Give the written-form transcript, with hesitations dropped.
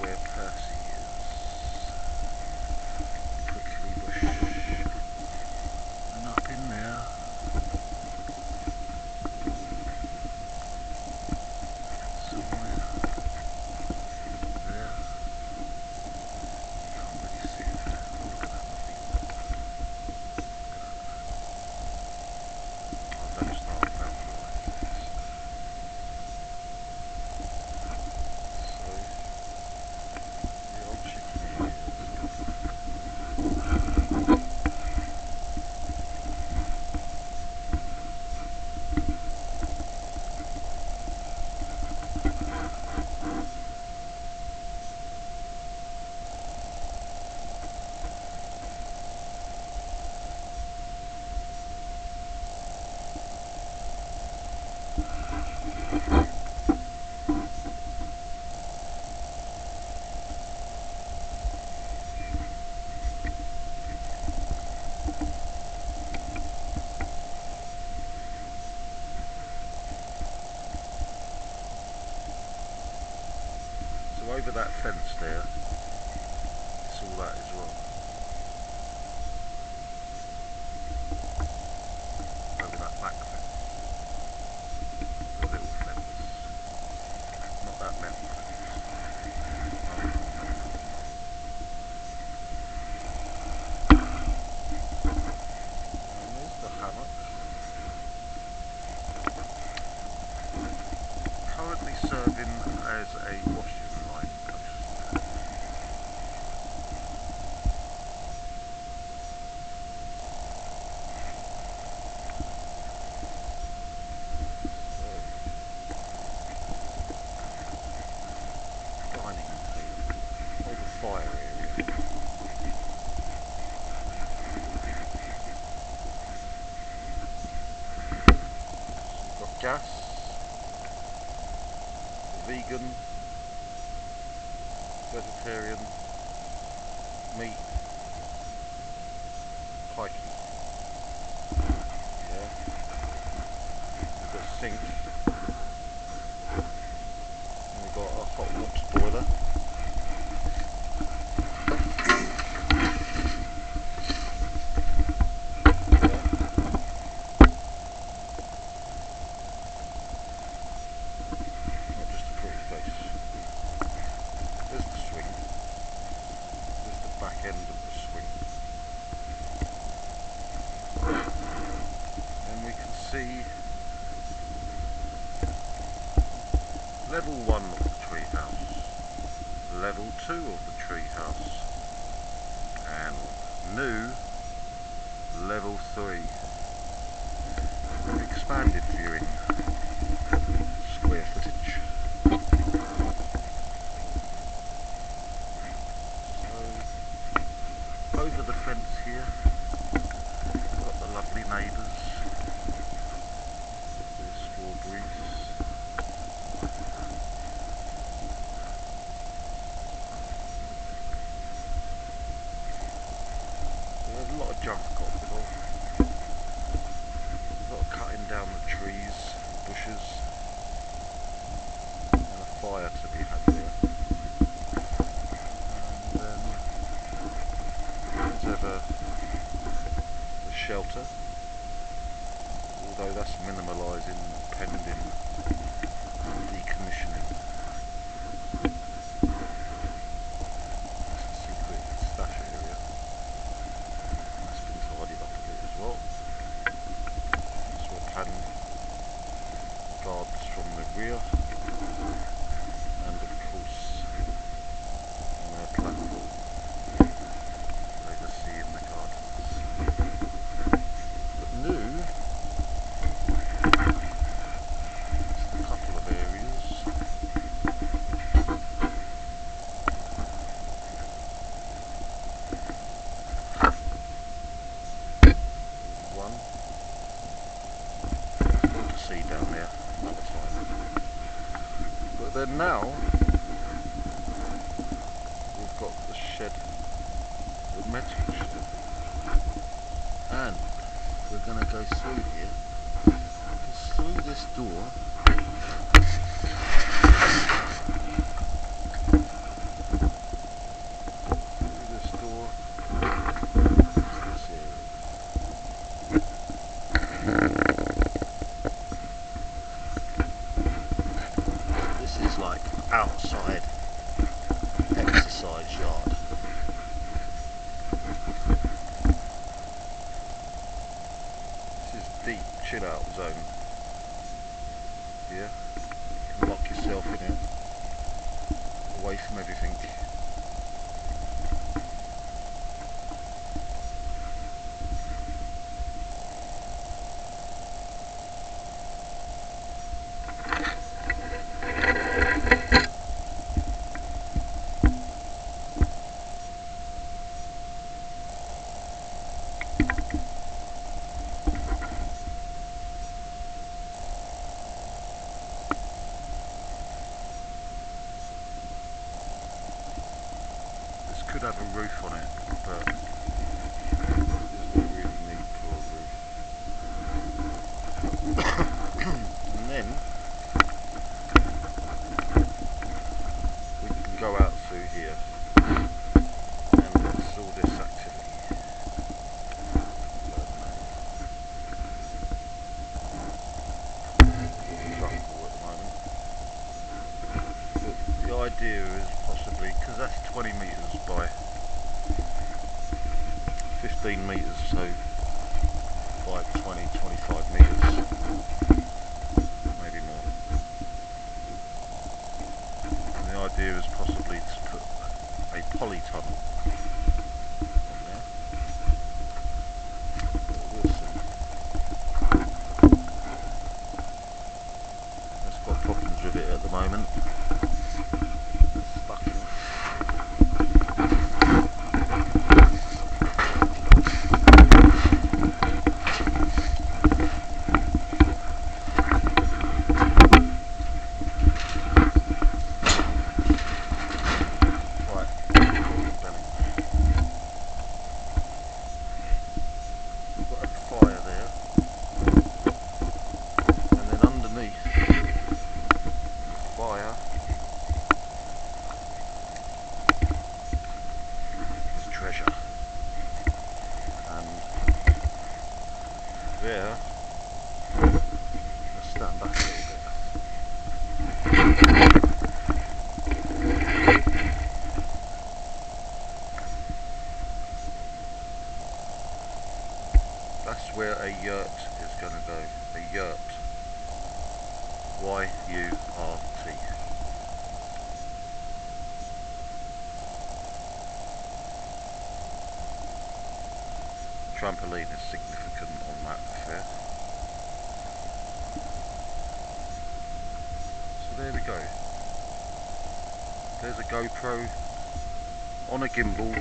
Where Percy is. Prickly bush. And up in there. Somewhere. There. Can't really see it. Oh, look at that lovely rock. Look at that. Oh, don't start about the light. So. The old chicken ears. So over that fence there, it's all that as well. Over that back fence, the little fence, not that metal fence. No, no, no, no, no. And there's the hammock. Currently serving as a washing line post. Dining table, or the fire area. We've got gas, vegan, vegetarian, meat, pikey. Yeah. We've got sink. And we've got a hot water boiler. Not just a pretty face. There's the swing. There's the back end of the swing. And we can see level 1 of the treehouse, level 2 of the treehouse, and new level 3. Expanded viewing square footage. So over the fence here, we've got the lovely neighbours. There's strawberries. There's a lot of junk got involved. A lot of cutting down the trees, bushes, and a fire to be had there. And then there's ever the shelter, although that's minimalising pending decommissioning. That's the secret, it's door. Through this door. This area. This is like outside exercise yard. This is deep chill out zone. Here, you can lock yourself in here, away from everything. Could have a roof on it, but it doesn't really need for a roof. And then we can go out through here and there's all this activity. Jungle at the moment. But the idea is possibly, because that's 20 metres by 15 metres, so by 20-25 metres, maybe more. And the idea is possibly to put a polytunnel on there. We'll see. That's got problems with it at the moment. Stuck in it. Treasure, and there, let's stand back a little bit. That's where a yurt is going to go, a yurt, Y-U-R-T. Trampoline is significant on that affair. So there we go. There's a GoPro on a gimbal.